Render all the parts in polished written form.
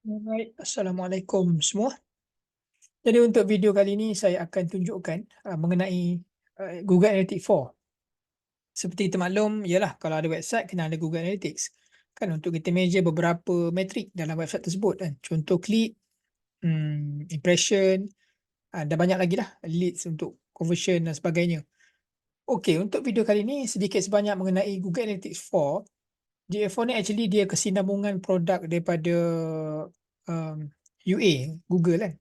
Alright, Assalamualaikum semua. Jadi untuk video kali ini saya akan tunjukkan mengenai Google Analytics 4. Seperti kita maklum, ialah kalau ada website kena ada Google Analytics. Kan untuk kita measure beberapa metrik dalam website tersebut kan. Contoh klik, impression, dan banyak lagi lah leads untuk conversion dan sebagainya. Okey, untuk video kali ini sedikit sebanyak mengenai Google Analytics 4. GA4 ni actually dia kesinambungan produk daripada UA, Google kan.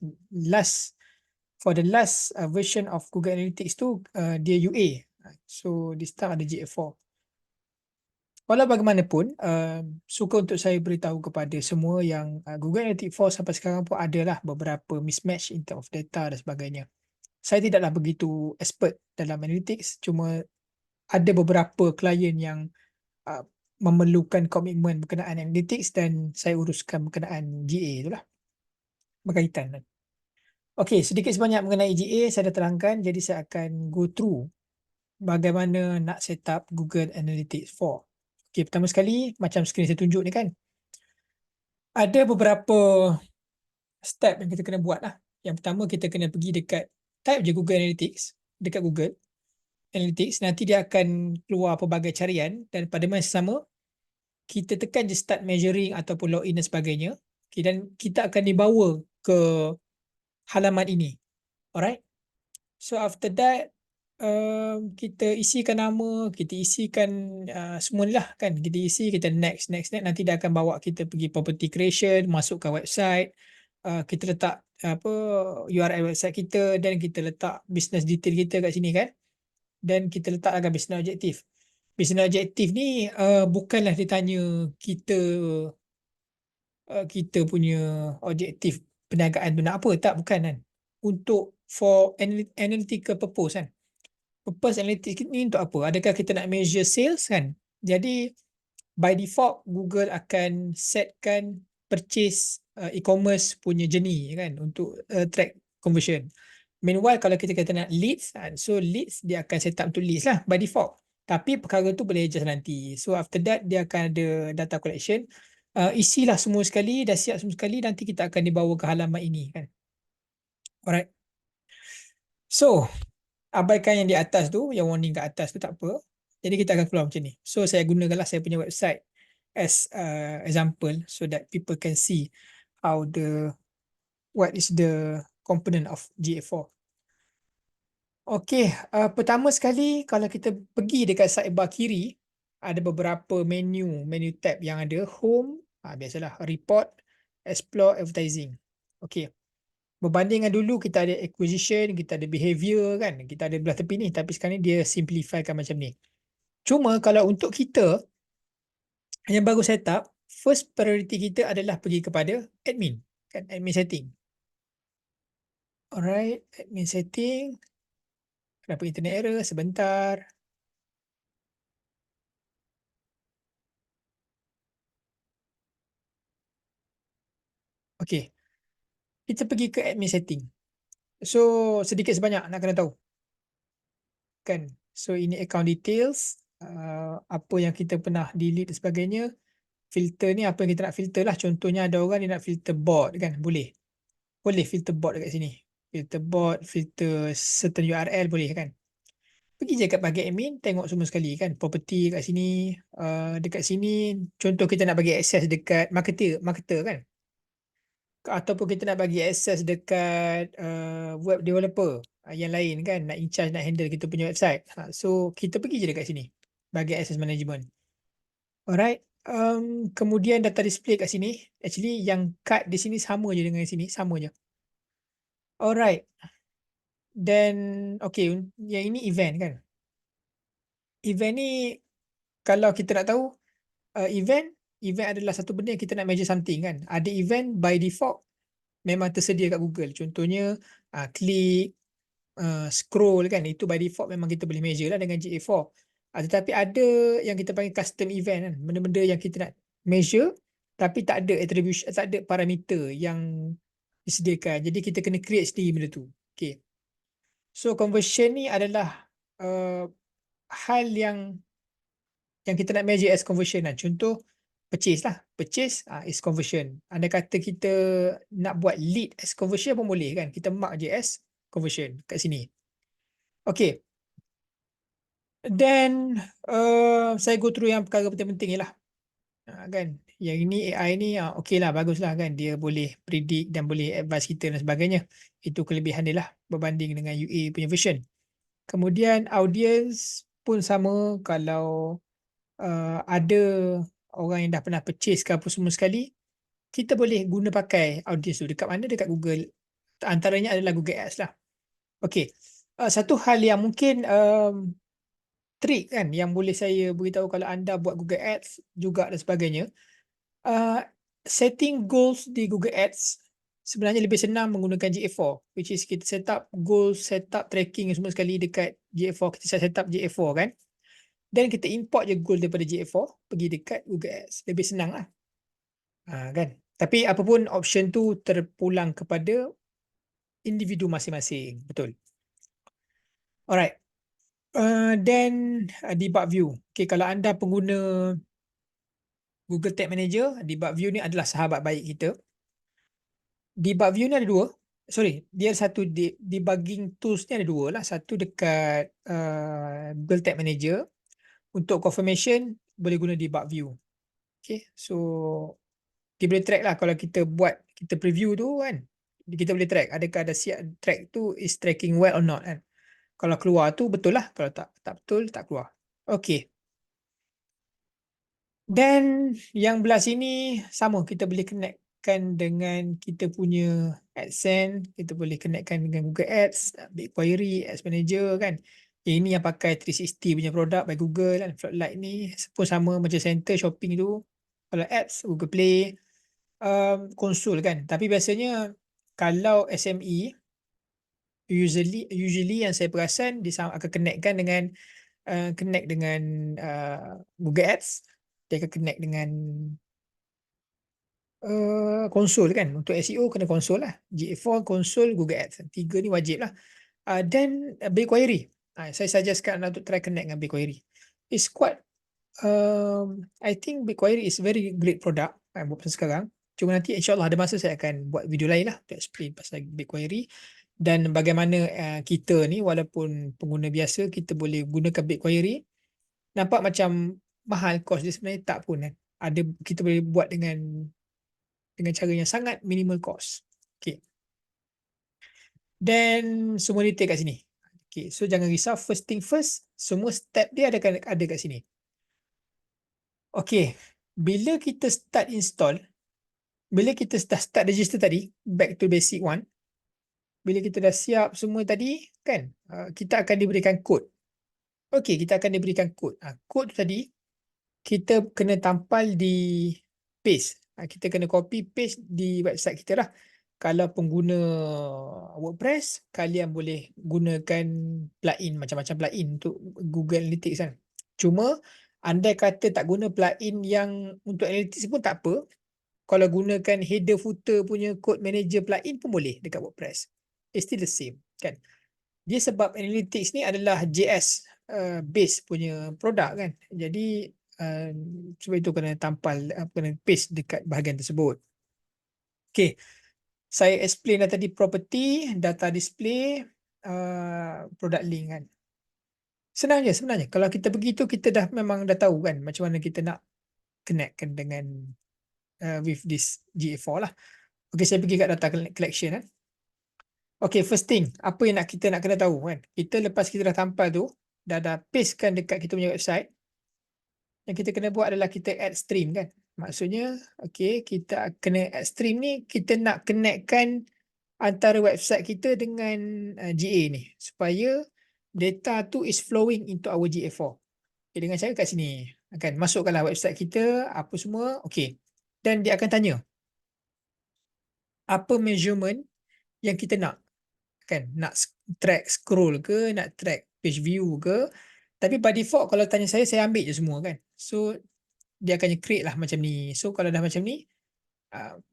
For the last version of Google Analytics tu dia UA. So this time ada GA4. Walau bagaimanapun, suka untuk saya beritahu kepada semua yang Google Analytics 4 sampai sekarang pun adalah beberapa mismatch in terms of data dan sebagainya. Saya tidaklah begitu expert dalam analytics, cuma ada beberapa klien yang uh, memerlukan komitmen berkenaan analytics dan saya uruskan berkenaan GA itulah, berkaitan. Okey, sedikit sebanyak mengenai GA saya dah terangkan, jadi saya akan go through bagaimana nak set up Google Analytics 4. Okey, pertama sekali macam skrin saya tunjuk ni kan, ada beberapa step yang kita kena buat lah. Yang pertama kita kena pergi dekat type je Google Analytics dekat Google Analytics, nanti dia akan keluar pelbagai carian dan pada masa sama kita tekan je start measuring ataupun login dan sebagainya. Okay, dan kita akan dibawa ke halaman ini. Alright. So after that kita isikan nama, kita isikan semua ni lah kan. Kita isi, kita next. Nanti dia akan bawa kita pergi property creation, masukkan website, kita letak URL website kita dan kita letak business detail kita kat sini kan. Dan kita letak agak business objective. Business objective ni bukanlah dia tanya kita kita punya objektif perniagaan tu nak apa, tak, bukan kan. Untuk for analytical purpose kan. Purpose analytics ni untuk apa? Adakah kita nak measure sales kan? Jadi by default Google akan setkan purchase e-commerce punya journey kan untuk track conversion. Meanwhile kalau kita kata nak leads kan, so leads dia akan set up untuk leads lah by default. Tapi perkara tu boleh adjust nanti. So after that dia akan ada data collection. Isilah semua sekali, dah siap semua sekali, nanti kita akan dibawa ke halaman ini kan. Alright. So abaikan yang di atas tu, yang warning kat atas tu tak apa. Jadi kita akan keluar macam ni. So saya gunakanlah saya punya website as example so that people can see how what is the component of GA4. Okey, pertama sekali kalau kita pergi dekat sidebar kiri, ada beberapa menu tab yang ada home, biasalah report, explore, advertising. Okey. Berbanding dengan dulu kita ada acquisition, kita ada behavior kan, kita ada belah tepi ni, tapi sekarang ni dia simplifykan macam ni. Cuma kalau untuk kita yang baru set up, first priority kita adalah pergi kepada admin, kan, admin setting. Alright, admin setting. Kenapa internet error? Sebentar. Okey. Kita pergi ke admin setting. So, sedikit sebanyak nak kena tahu. Kan? So, ini account details. Apa yang kita pernah delete dan sebagainya. Filter ni apa yang kita nak filter lah. Contohnya ada orang dia nak filter bot kan. Boleh. Boleh filter bot dekat sini. Filter bot, filter certain URL boleh kan. Pergi je kat bahagian admin, tengok semua sekali kan. Property kat sini, dekat sini. Contoh kita nak bagi akses dekat marketer kan. Ataupun kita nak bagi akses dekat web developer yang lain kan. Nak in charge, nak handle kita punya website. So kita pergi je dekat sini. Bagi access management. Alright. Kemudian data display kat sini. Actually yang card di sini sama je dengan sini. Sama je. Alright. Then okay, yang ini event kan. Event ni kalau kita nak tahu event adalah satu benda yang kita nak measure something kan. Ada event by default memang tersedia kat Google. Contohnya klik, scroll kan, itu by default memang kita boleh measure lah dengan GA4. Tetapi ada yang kita panggil custom event kan, benda-benda yang kita nak measure tapi tak ada attribution, tak ada parameter yang disediakan. Jadi kita kena create sendiri benda tu. Okay. So conversion ni adalah hal yang kita nak measure as conversion lah. Contoh purchase lah. purchase is conversion. Andai kata kita nak buat lead as conversion pun boleh kan. Kita mark je as conversion kat sini. Okay. Then saya go through yang perkara penting-penting je lah. Kan. Yang ini AI ni okey lah, bagus lah kan. Dia boleh predict dan boleh advise kita dan sebagainya. Itu kelebihan dia lah berbanding dengan UA punya version. Kemudian audience pun sama. Kalau ada orang yang dah pernah purchase ke apa semua sekali, kita boleh guna pakai audience tu. Dekat mana? Dekat Google. Antaranya adalah Google Ads lah. Okey. Satu hal yang mungkin trik kan yang boleh saya beritahu kalau anda buat Google Ads juga dan sebagainya. Setting goals di Google Ads sebenarnya lebih senang menggunakan GA4, which is kita set up goal, set up tracking semua sekali dekat GA4. Kita set up GA4 kan, dan kita import je goal daripada GA4 pergi dekat Google Ads. Lebih senang lah kan. Tapi apapun option tu terpulang kepada individu masing-masing. Betul. Alright. Then debug view. Okay, kalau anda pengguna Google Tag Manager, debug view ni adalah sahabat baik kita. Debug view ni ada dua. Sorry, dia satu debugging tools ni ada dua lah. Satu dekat Google Tag Manager. Untuk confirmation boleh guna debug view. Okay, so dia boleh track lah kalau kita buat, kita preview tu kan. Kita boleh track adakah ada siap track tu is tracking well or not kan. Kalau keluar tu betul lah. Kalau tak betul, tak keluar. Okay. Dan yang belah sini sama, kita boleh connectkan dengan kita punya AdSense, kita boleh connectkan dengan Google Ads, BigQuery, Ads Manager kan. Yang ini yang pakai 360 punya produk by Google kan. Floodlight ni pun sama macam center shopping tu. Kalau Ads, Google Play, konsol kan. Tapi biasanya kalau SME, usually yang saya perasan dia akan connectkan dengan connect dengan Google Ads. Dia akan connect dengan konsol kan. Untuk SEO kena konsol lah. GA4, konsol, Google Ads. Tiga ni wajib lah. Dan BigQuery. Saya suggestkan anda untuk try connect dengan BigQuery. It's quite I think BigQuery is very great product buat pasal sekarang. Cuma nanti insyaAllah ada masa saya akan buat video lain lah untuk explain pasal BigQuery dan bagaimana kita ni walaupun pengguna biasa kita boleh gunakan BigQuery. Nampak macam mahal cost dia, sebenarnya tak pun kan. Kita boleh buat dengan cara yang sangat minimal cost. Okay. Dan semua detail kat sini. Okay, so jangan risau. First thing first, semua step dia ada kat sini. Okay, bila kita start install, bila kita start register tadi, back to basic one, bila kita dah siap semua tadi, kan, kita akan diberikan kod. Okay, kita akan diberikan kod. Kod tu tadi, kita kena tampal di paste. Kita kena copy paste di website kita lah. Kalau pengguna WordPress, kalian boleh gunakan plugin, macam-macam plugin untuk Google Analytics kan. Cuma, andai kata tak guna plugin yang untuk Analytics pun tak apa. Kalau gunakan header footer punya code manager plugin pun boleh dekat WordPress. It's still the same kan. Dia sebab Analytics ni adalah JS base punya produk kan. Jadi sebab itu kena tampal, kena paste dekat bahagian tersebut. Okay. Saya explain dah tadi property, data display, product link kan. Senang je sebenarnya. Kalau kita begitu, kita memang dah tahu kan macam mana kita nak connectkan dengan with this GA4 lah. Okay, saya pergi kat data collection kan. Okay, first thing, apa yang kita nak kena tahu kan. Kita lepas kita dah tampal tu, dah pastekan dekat kita punya website, yang kita kena buat adalah kita add stream kan. Maksudnya, okay, kita kena add stream ni, kita nak connectkan antara website kita dengan GA ni, supaya data tu is flowing into our GA4. Okay, dengan cara kat sini, akan masukkanlah website kita, apa semua, okay. Dan dia akan tanya, apa measurement yang kita nak, kan, nak track scroll ke, nak track page view ke. Tapi by default kalau tanya saya ambil je semua kan. So dia akan create lah macam ni. So kalau dah macam ni,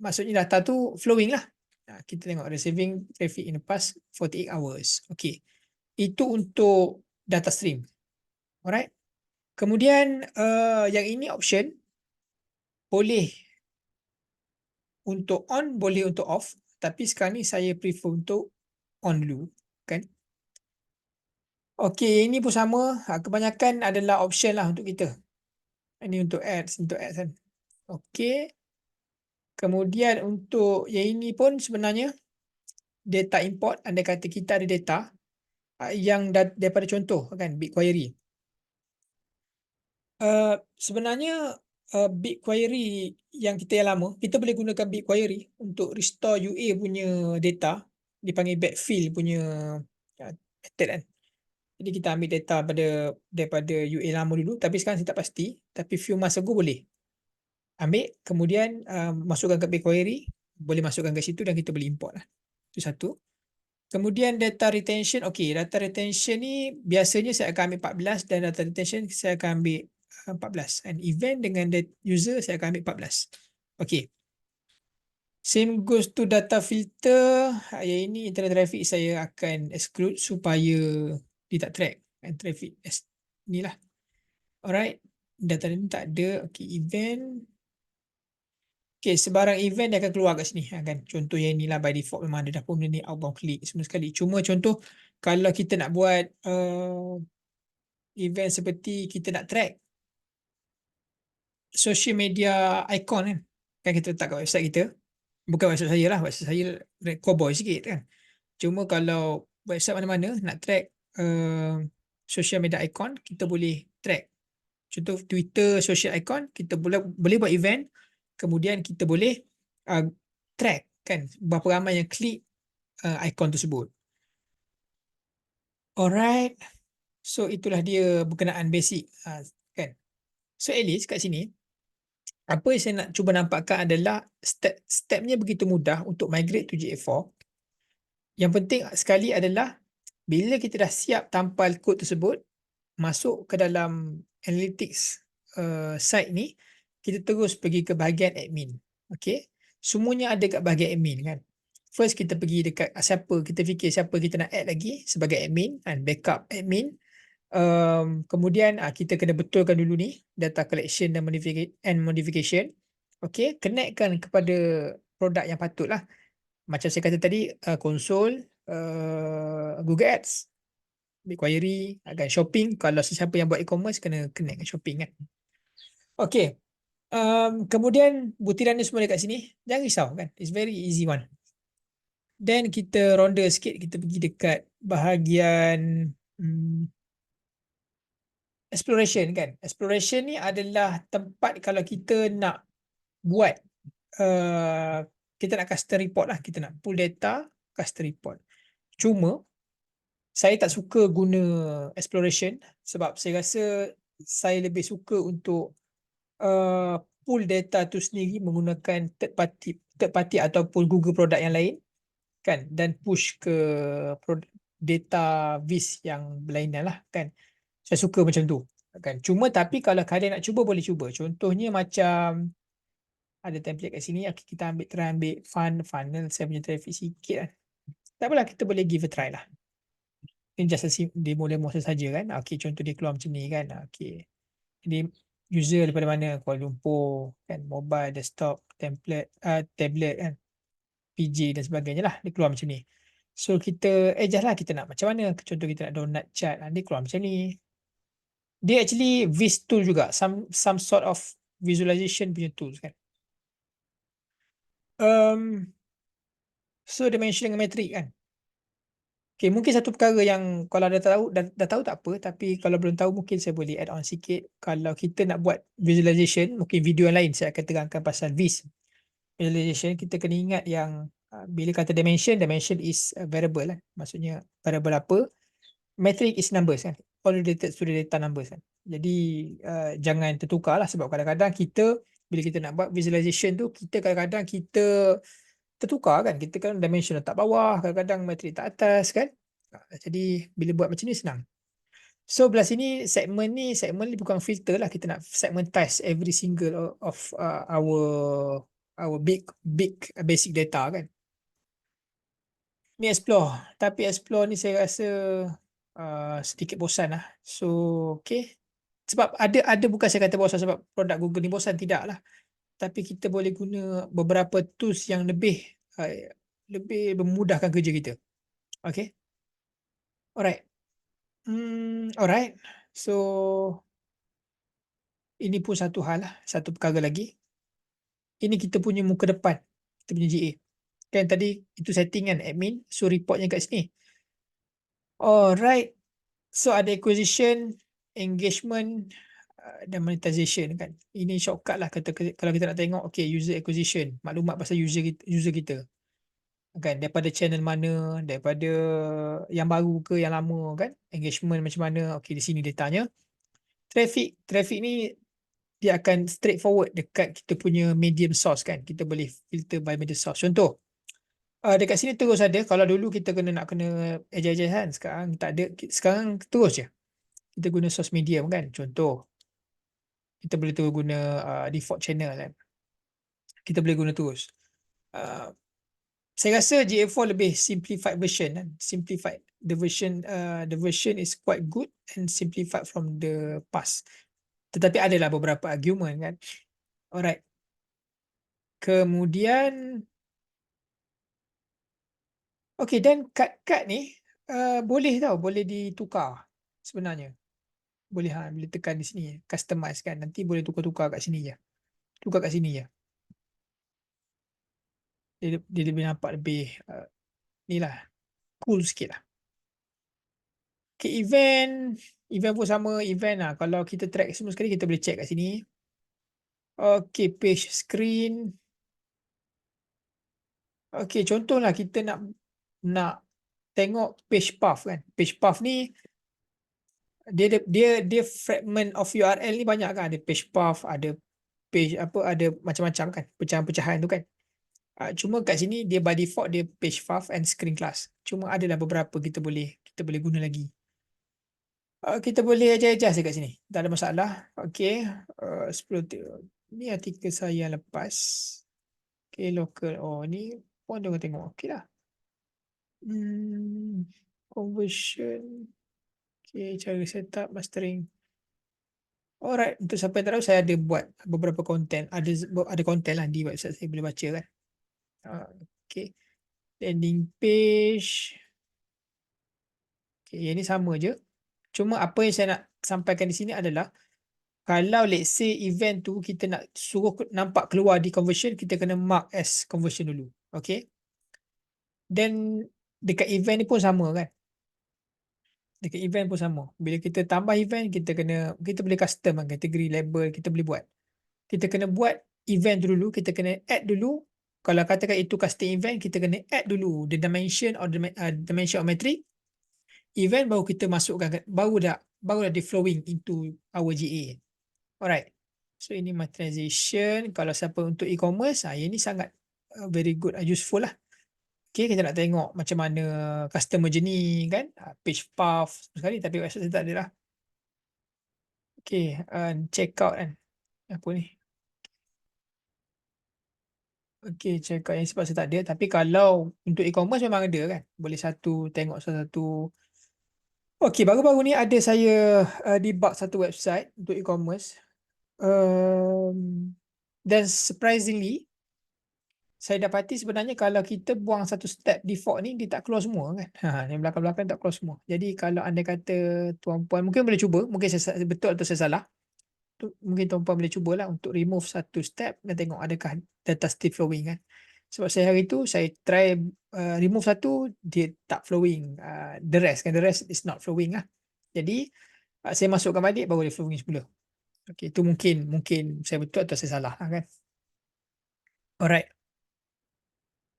maksudnya data tu flowing lah. Kita tengok receiving traffic in the past 48 hours. Okay, itu untuk data stream. Alright. Kemudian yang ini option boleh untuk on boleh untuk off, tapi sekarang ni saya prefer untuk on dulu, kan. Okey, ini pun sama, kebanyakan adalah option lah untuk kita. Ini untuk ads kan. Okey. Kemudian untuk yang ini pun sebenarnya data import, andai kata kita ada data yang daripada contoh kan BigQuery. Sebenarnya BigQuery yang kita yang lama, kita boleh gunakan BigQuery untuk restore UA punya data, dipanggil backfill punya method kan. Jadi kita ambil data daripada UA lama dulu, tapi sekarang saya tak pasti, tapi few months ago boleh. Ambil, kemudian masukkan ke BigQuery, boleh masukkan ke situ dan kita boleh import lah. Itu satu. Kemudian data retention, okey, data retention ni biasanya saya akan ambil 14 dan data retention saya akan ambil 14. And event dengan user saya akan ambil 14. Okey. Same goes to data filter. Yang ini internet traffic saya akan exclude supaya dia tak track. And traffic ni lah. Alright. Data ni tak ada. Okey, event. Okay, sebarang event dia akan keluar kat sini kan. Contoh yang inilah by default memang ada dah pun ni outbound click semua sekali. Cuma contoh kalau kita nak buat event seperti kita nak track social media icon kan kita letak kat website kita. Bukan website saya lah, website saya cowboy sikit kan. Cuma kalau website mana-mana nak track social media icon, kita boleh track. Contoh Twitter social icon, kita boleh buat event, kemudian kita boleh track kan berapa ramai yang klik icon tersebut. Alright. So itulah dia berkenaan basic kan. So at least kat sini apa yang saya nak cuba nampakkan adalah stepnya begitu mudah untuk migrate to GA4. Yang penting sekali adalah bila kita dah siap tampal kod tersebut, masuk ke dalam analytics site ni, kita terus pergi ke bahagian admin. Okay. Semuanya ada kat bahagian admin kan. First kita pergi dekat kita fikir siapa kita nak add lagi sebagai admin dan backup admin. Kemudian kita kena betulkan dulu ni data collection dan modification. Okay, connectkan kepada produk yang patut lah. Macam saya kata tadi, konsol, Google Ads, BigQuery, dan shopping. Kalau sesiapa yang buat e-commerce kena connect dengan shopping kan. Okay, kemudian butiran ni semua dekat sini. Jangan risau kan, it's very easy one. Then kita ronda sikit, kita pergi dekat bahagian exploration kan. Exploration ni adalah tempat kalau kita nak buat kita nak custom report lah, kita nak pull data custom report. Cuma saya tak suka guna exploration sebab saya rasa saya lebih suka untuk pull data tu sendiri menggunakan third party ataupun Google produk yang lain kan, dan push ke data vis yang berlainan lah kan. Saya suka macam tu kan. Cuma tapi kalau kalian nak cuba boleh cuba. Contohnya macam ada template kat sini, kita try ambil funnel saya punya traffic sikit kan. Tak apalah, kita boleh give a try lah. Ini just a demo saja kan. Okay, contoh dia keluar macam ni kan. Okay. Jadi user daripada mana? Kuala Lumpur kan, mobile, desktop, tablet kan, PJ dan sebagainya lah. Dia keluar macam ni. So kita adjust lah, kita nak macam mana. Contoh kita nak download chart, dia keluar macam ni. Dia actually vis tool juga, some sort of visualization punya tools kan. So dimension dengan metrik kan. Okay, mungkin satu perkara yang kalau dah tahu tak apa, tapi kalau belum tahu mungkin saya boleh add on sikit. Kalau kita nak buat visualization, mungkin video yang lain saya akan terangkan pasal visualization. Kita kena ingat yang bila kata dimension is a variable lah. Maksudnya variable apa? Metric is numbers kan. All related to the data numbers kan. Jadi jangan tertukar lah, sebab kadang-kadang bila kita nak buat visualization tu, kita kadang-kadang tertukar kan. Kita kan dimension letak bawah, kadang-kadang metrik tak atas kan. Jadi bila buat macam ni senang. So belah sini segment ni bukan filter lah. Kita nak segmentize every single of our big basic data kan. Ni explore. Tapi explore ni saya rasa sedikit bosan lah. So okay. Sebab ada bukan saya kata bosan sebab produk Google ni bosan, tidak lah. tapi kita boleh guna beberapa tools yang lebih memudahkan kerja kita. Okay. Alright. Alright. So ini pun satu hal lah, satu perkara lagi. Ini kita punya muka depan, kita punya GA. Kan tadi itu setting kan admin, so reportnya kat sini. Alright. So ada acquisition, engagement dan monetization kan. Ini shortcut lah kalau kita nak tengok user acquisition, maklumat pasal user kita. Kan daripada channel mana, daripada yang baru ke yang lama kan. Engagement macam mana, di sini datanya. Traffic ni dia akan straightforward dekat kita punya medium source kan. Kita boleh filter by medium source. Contoh, dekat sini terus ada. Kalau dulu kita nak kena agile kan, sekarang tak ada. Sekarang terus je kita guna source medium kan. Contoh, kita boleh terus guna default channel kan. Kita boleh guna terus. Saya rasa GA4 lebih simplified version kan. Simplified. The version is quite good and simplified from the past. Tetapi adalah beberapa argument kan. Alright. Kemudian dan kad ni boleh boleh ditukar sebenarnya. Boleh boleh tekan di sini customize kan. Nanti boleh tukar-tukar kat sini je. Tukar kat sini je. Dia lebih nampak lebih ni lah, cool sikit lah. Event pun sama. Event lah, kalau kita track semua sekali, kita boleh check kat sini. Page screen. Contohlah kita nak tengok page path kan. Page path ni dia fragment of URL ni banyak kan. Ada page path, ada page ada macam-macam kan, pecahan-pecahan tu kan. Cuma kat sini dia by default dia page path and screen class. Cuma adalah beberapa kita boleh guna lagi. Kita boleh adjust kat sini, tak ada masalah. 10 ni artikel saya lepas. Local. Ni pun dia tengok. Lah. Conversion. Cara setup mastering. Alright, untuk siapa yang tak tahu, saya ada buat beberapa konten. Ada konten lah di website saya, boleh baca kan. Landing page. Yang ni sama je. Cuma apa yang saya nak sampaikan di sini adalah, kalau let's say event tu kita nak suruh nampak keluar di conversion, kita kena mark as conversion dulu. Dan dekat event ni pun sama kan. Dekat event pun sama. Bila kita tambah event, kita boleh custom kan, kategori label kita boleh buat. Kita kena buat event dulu, kita kena add dulu. Kalau katakan itu custom event, kita kena add dulu the dimension or dimension of metric. Event baru kita masukkan, baru dah di flowing into our GA. Alright. So ini monetization. Kalau siapa untuk e-commerce, ini sangat very good, useful lah. Kita nak tengok macam mana customer journey kan, page path sekali, tapi website saya tak ada lah. Check out kan, apa ni. Check out yang sebab saya tak ada. Tapi kalau untuk e-commerce memang ada kan, boleh tengok satu. Baru-baru ni ada saya debug satu website untuk e-commerce. Dan surprisingly, saya dapati sebenarnya kalau kita buang satu step default ni, dia tak keluar semua kan. Yang belakang-belakang tak keluar semua. Jadi kalau anda kata tuan-puan, mungkin boleh cuba, mungkin saya betul atau saya salah. Mungkin tuan-puan boleh cubalah untuk remove satu step dan tengok adakah data still flowing kan. Sebab saya hari tu saya try remove satu, dia tak flowing. The rest is not flowing lah. Jadi saya masukkan balik, baru dia flowing semula. Itu mungkin saya betul atau saya salah lah kan. Alright.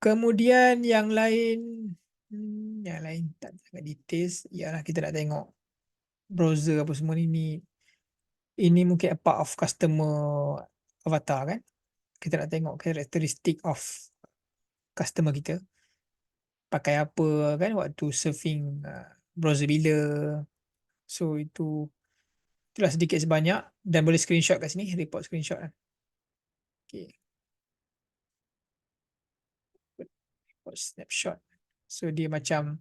Kemudian yang lain tak sangat details. Ialah kita nak tengok browser apa semua ni. Ini mungkin a part of customer avatar kan. Kita nak tengok karakteristik of customer kita. Pakai apa kan waktu surfing browser bila. So itulah sedikit sebanyak. Dan boleh screenshot kat sini. Report screenshot kan. Snapshot. So dia macam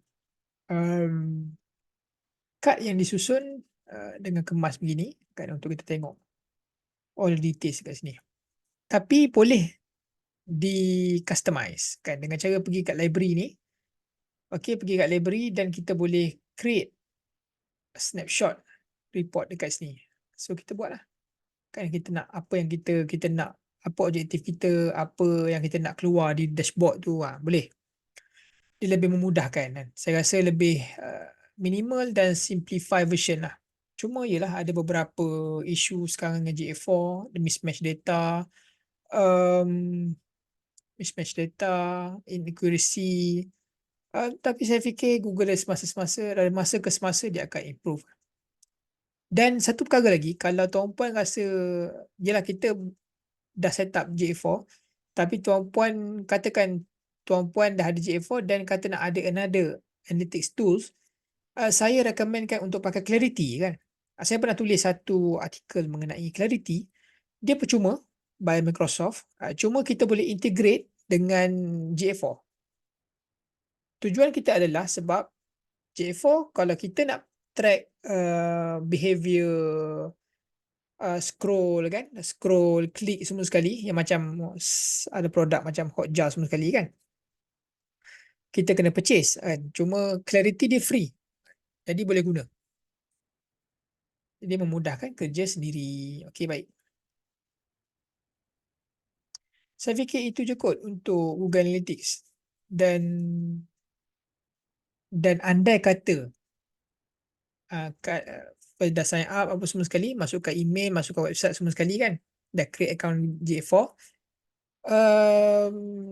kad yang disusun dengan kemas begini kan, untuk kita tengok all details kat sini. Tapi boleh di-customize kan dengan cara pergi kat library ni. Okey, pergi kat library dan kita boleh create snapshot report dekat sini. So kita buatlah. Kan kita nak apa yang kita nak, apa objektif kita, apa yang kita nak keluar di dashboard tu, boleh. Dia lebih memudahkan kan. Saya rasa lebih minimal dan simplify version lah. Cuma ialah ada beberapa isu sekarang dengan GA4, the mismatch data, um, inaccuracy. Tapi saya fikir Google dari semasa-semasa, dari masa ke semasa dia akan improve. Dan satu perkara lagi, kalau tuan puan rasa, yelah kita dah set up GA4, tapi tuan puan katakan tuan puan dah ada GA4 dan kata nak ada another analytics tools, saya recommendkan untuk pakai Clarity kan. Saya pernah tulis satu artikel mengenai Clarity. Dia percuma by Microsoft. Cuma kita boleh integrate dengan GA4. Tujuan kita adalah sebab GA4 kalau kita nak track behavior scroll kan, scroll, klik semua sekali, yang macam ada produk macam Hotjar semua sekali kan, kita kena purchase kan. Cuma Clarity dia free, jadi boleh guna. Dia memudahkan kerja sendiri. Okey, baik. Saya fikir itu je kot untuk Google Analytics. Dan andai kata dah sign up apa semua sekali, masukkan email, masukkan website semua sekali kan, dah create account GA4,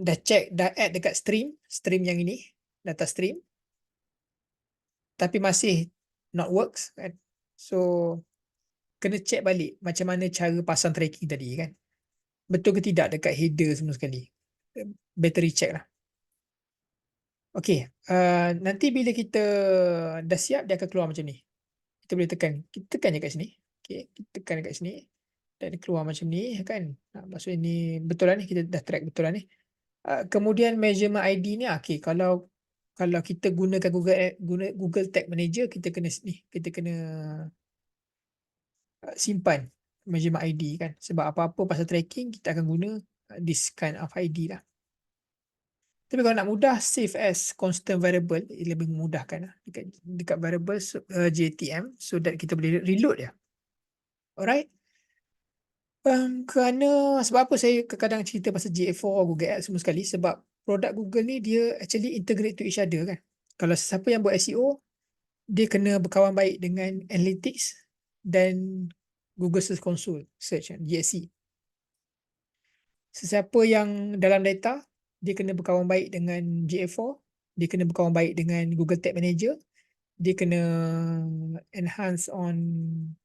dah check, dah add dekat stream yang ini, data stream, tapi masih not works kan. So kena check balik macam mana cara pasang tracking tadi kan, betul ke tidak dekat header semua sekali. Battery check lah. Okey, nanti bila kita dah siap, dia akan keluar macam ni. Kita boleh kita tekan je kat sini. Okey, kita tekan kat sini dan dia keluar macam ni kan. Maksudnya ni betul lah ni, kita dah track betul lah ni. Kemudian measurement ID ni, okey, kalau kita gunakan Google Tag Manager, kita kena ni, kita kena simpan measurement ID kan. Sebab apa-apa pasal tracking kita akan guna this kind of ID lah. Tapi kalau nak mudah, save as constant variable, lebih memudahkan lah. Dekat variable JTM, so that kita boleh reload dia. Alright. Kerana sebab apa saya kadang cerita pasal GA4, Google Ads semua sekali, sebab produk Google ni dia actually integrate to each other kan. Kalau siapa yang buat SEO, dia kena berkawan baik dengan Analytics dan Google Search Console, GSC. Sesiapa yang dalam data, dia kena berkawan baik dengan GA4, dia kena berkawan baik dengan Google Tag Manager, dia kena enhance on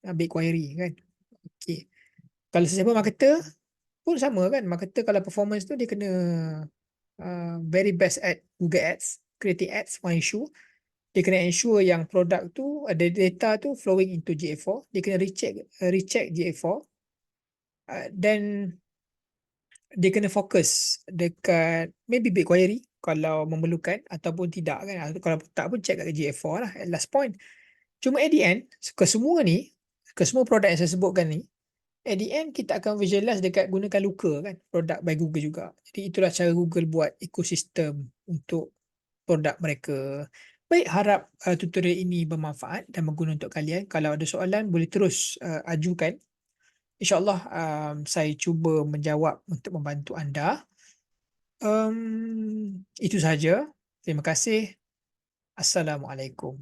BigQuery kan. Okay. Kalau sesiapa marketer pun sama kan. Marketer kalau performance tu dia kena very best at Google Ads, creating ads, one issue. Dia kena ensure yang produk tu ada data tu flowing into GA4. Dia kena recheck GA4. Dan dia kena fokus dekat maybe BigQuery kalau memerlukan ataupun tidak kan. Kalau tak pun check kat GA4 lah at last point. Cuma at the end, ke semua produk yang saya sebutkan ni, at the end kita akan visualize dekat gunakan Looker kan, produk by Google juga. Jadi itulah cara Google buat ekosistem untuk produk mereka. Baik, harap tutorial ini bermanfaat dan berguna untuk kalian. Kalau ada soalan boleh terus ajukan. InsyaAllah saya cuba menjawab untuk membantu anda. Itu sahaja. Terima kasih. Assalamualaikum.